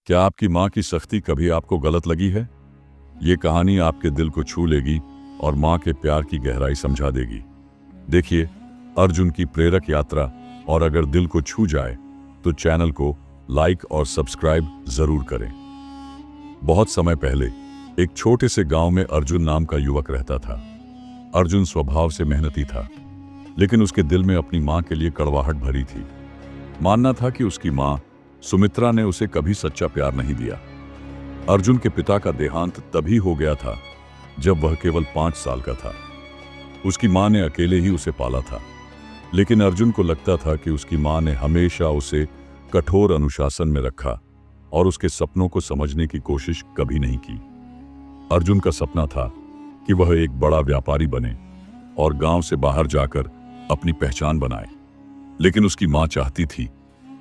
क्या आपकी माँ की सख्ती कभी आपको गलत लगी है? ये कहानी आपके दिल को छू लेगी और माँ के प्यार की गहराई समझा देगी। देखिए, अर्जुन की प्रेरक यात्रा, और अगर दिल को छू जाए तो चैनल को लाइक और सब्सक्राइब जरूर करें। बहुत समय पहले एक छोटे से गांव में अर्जुन नाम का युवक रहता था। अर्जुन स्वभाव से मेहनती था, लेकिन उसके दिल में अपनी माँ के लिए कड़वाहट भरी थी। मानना था कि उसकी माँ सुमित्रा ने उसे कभी सच्चा प्यार नहीं दिया। अर्जुन के पिता का देहांत तभी हो गया था जब वह केवल 5 साल का था। उसकी माँ ने अकेले ही उसे पाला था, लेकिन अर्जुन को लगता था कि उसकी माँ ने हमेशा उसे कठोर अनुशासन में रखा और उसके सपनों को समझने की कोशिश कभी नहीं की। अर्जुन का सपना था कि वह एक बड़ा व्यापारी बने और गांव से बाहर जाकर अपनी पहचान बनाए, लेकिन उसकी माँ चाहती थी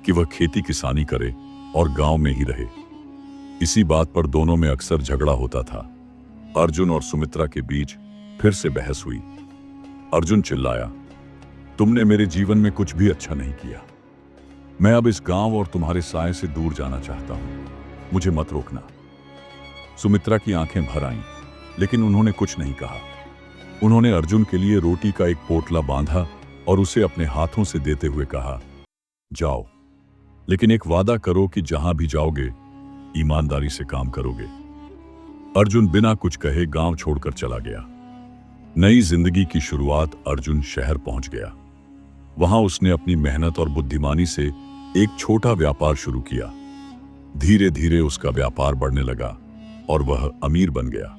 कि वह खेती किसानी करे और गांव में ही रहे। इसी बात पर दोनों में अक्सर झगड़ा होता था। अर्जुन और सुमित्रा के बीच फिर से बहस हुई। अर्जुन चिल्लाया, तुमने मेरे जीवन में कुछ भी अच्छा नहीं किया। मैं अब इस गांव और तुम्हारे साए से दूर जाना चाहता हूं। मुझे मत रोकना। सुमित्रा की आंखें भर आईं, लेकिन उन्होंने कुछ नहीं कहा। उन्होंने अर्जुन के लिए रोटी का एक पोटला बांधा और उसे अपने हाथों से देते हुए कहा, जाओ, लेकिन एक वादा करो कि जहां भी जाओगे ईमानदारी से काम करोगे। अर्जुन बिना कुछ कहे गांव छोड़कर चला गया। नई जिंदगी की शुरुआत अर्जुन शहर पहुंच गया। वहां उसने अपनी मेहनत और बुद्धिमानी से एक छोटा व्यापार शुरू किया। धीरे धीरे उसका व्यापार बढ़ने लगा और वह अमीर बन गया।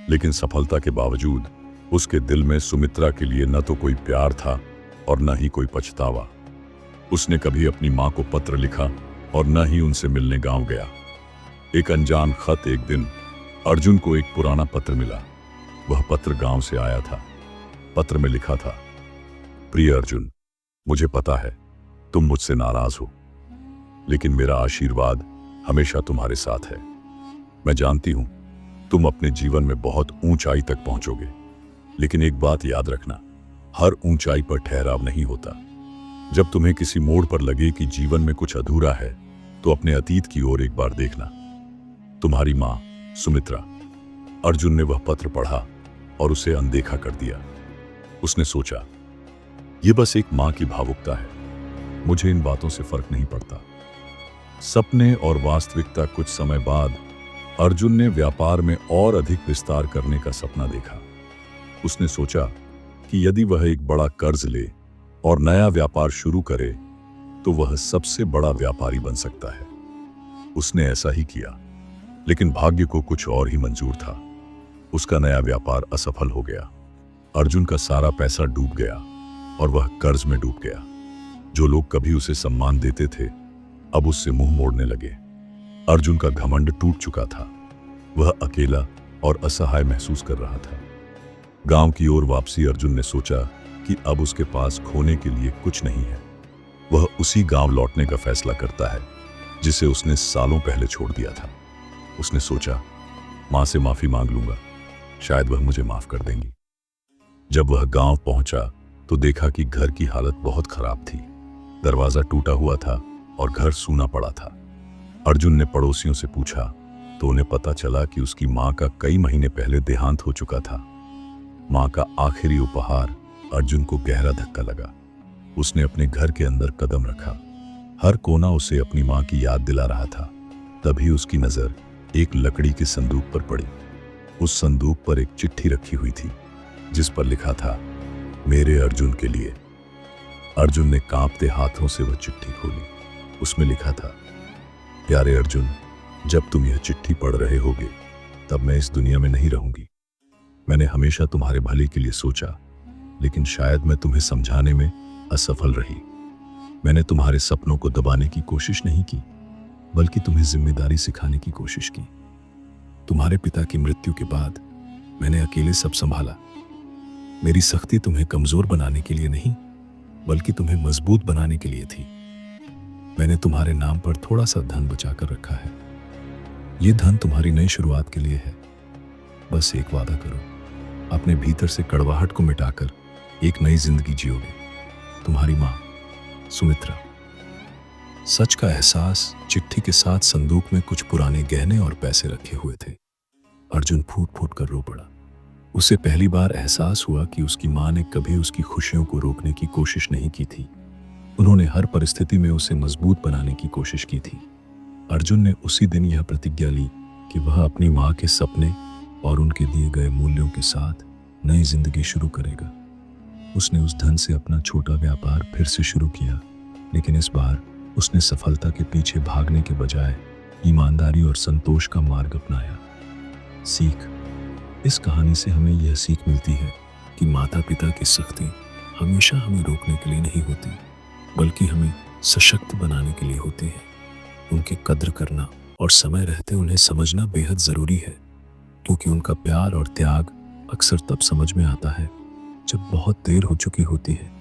लेकिन सफलता के बावजूद उसके दिल में सुमित्रा के लिए न तो कोई प्यार था और न ही कोई पछतावा। उसने कभी अपनी माँ को पत्र लिखा और न ही उनसे मिलने गांव गया। एक अनजान खत एक दिन अर्जुन को एक पुराना पत्र मिला। वह पत्र गांव से आया था। पत्र में लिखा था, प्रिय अर्जुन, मुझे पता है तुम मुझसे नाराज हो, लेकिन मेरा आशीर्वाद हमेशा तुम्हारे साथ है। मैं जानती हूं तुम अपने जीवन में बहुत ऊंचाई तक पहुंचोगे, लेकिन एक बात याद रखना, हर ऊंचाई पर ठहराव नहीं होता। जब तुम्हें किसी मोड़ पर लगे कि जीवन में कुछ अधूरा है, तो अपने अतीत की ओर एक बार देखना। तुम्हारी मां सुमित्रा। अर्जुन ने वह पत्र पढ़ा और उसे अनदेखा कर दिया। उसने सोचा, यह बस एक मां की भावुकता है, मुझे इन बातों से फर्क नहीं पड़ता। सपने और वास्तविकता। कुछ समय बाद अर्जुन ने व्यापार में और अधिक विस्तार करने का सपना देखा। उसने सोचा कि यदि वह एक बड़ा कर्ज ले और नया व्यापार शुरू करे तो वह सबसे बड़ा व्यापारी बन सकता है। उसने ऐसा ही किया, लेकिन भाग्य को कुछ और ही मंजूर था। उसका नया व्यापार असफल हो गया। अर्जुन का सारा पैसा डूब गया और वह कर्ज में डूब गया। जो लोग कभी उसे सम्मान देते थे, अब उससे मुंह मोड़ने लगे। अर्जुन का घमंड टूट चुका था। वह अकेला और असहाय महसूस कर रहा था। गांव की ओर वापसी अर्जुन ने सोचा कि अब उसके पास खोने के लिए कुछ नहीं है। वह उसी गांव लौटने का फैसला करता है जिसे उसने सालों पहले छोड़ दिया था। उसने सोचा, मां से माफी मांग लूंगा, शायद वह मुझे माफ कर देंगी। जब वह गांव पहुंचा तो देखा कि घर की हालत बहुत खराब थी। दरवाजा टूटा हुआ था और घर सूना पड़ा था। अर्जुन ने पड़ोसियों से पूछा तो उन्हें पता चला कि उसकी मां का कई महीने पहले देहांत हो चुका था। मां का आखिरी उपहार अर्जुन को गहरा धक्का लगा। उसने अपने घर के अंदर कदम रखा। हर कोना उसे अपनी मां की याद दिला रहा था। तभी उसकी नजर एक लकड़ी के संदूक पर पड़ी। उस संदूक पर एक चिट्ठी रखी हुई थी जिस पर लिखा था, मेरे अर्जुन के लिए। अर्जुन ने कांपते हाथों से वह चिट्ठी खोली। उसमें लिखा था, प्यारे अर्जुन, जब तुम यह चिट्ठी पढ़ रहे होगे तब मैं इस दुनिया में नहीं रहूंगी। मैंने हमेशा तुम्हारे भले के लिए सोचा, लेकिन शायद मैं तुम्हें समझाने में असफल रही। मैंने तुम्हारे सपनों को दबाने की कोशिश नहीं की, बल्कि तुम्हें जिम्मेदारी सिखाने की कोशिश की। तुम्हारे पिता की मृत्यु के बाद मैंने अकेले सब संभाला। मेरी सख्ती तुम्हें कमजोर बनाने के लिए नहीं, बल्कि तुम्हें मजबूत बनाने के लिए थी। मैंने तुम्हारे नाम पर थोड़ा सा धन बचा कर रखा है। यह धन तुम्हारी नई शुरुआत के लिए है। बस एक वादा करो, अपने भीतर से कड़वाहट को मिटाकर एक नई जिंदगी जियोगे। तुम्हारी मां सुमित्रा। सच का एहसास। चिट्ठी के साथ संदूक में कुछ पुराने गहने और पैसे रखे हुए थे। अर्जुन फूट फूट कर रो पड़ा। उसे पहली बार एहसास हुआ कि उसकी माँ ने कभी उसकी खुशियों को रोकने की कोशिश नहीं की थी। उन्होंने हर परिस्थिति में उसे मजबूत बनाने की कोशिश की थी। अर्जुन ने उसी दिन यह प्रतिज्ञा ली कि वह अपनी माँ के सपने और उनके दिए गए मूल्यों के साथ नई जिंदगी शुरू करेगा। उसने उस धन से अपना छोटा व्यापार फिर से शुरू किया, लेकिन इस बार उसने सफलता के पीछे भागने के बजाय ईमानदारी और संतोष का मार्ग अपनाया। सीख। इस कहानी से हमें यह सीख मिलती है कि माता पिता की सख्ती हमेशा हमें रोकने के लिए नहीं होती, बल्कि हमें सशक्त बनाने के लिए होती है। उनकी कद्र करना और समय रहते उन्हें समझना बेहद ज़रूरी है, क्योंकि उनका प्यार और त्याग अक्सर तब समझ में आता है जब बहुत देर हो चुकी होती है।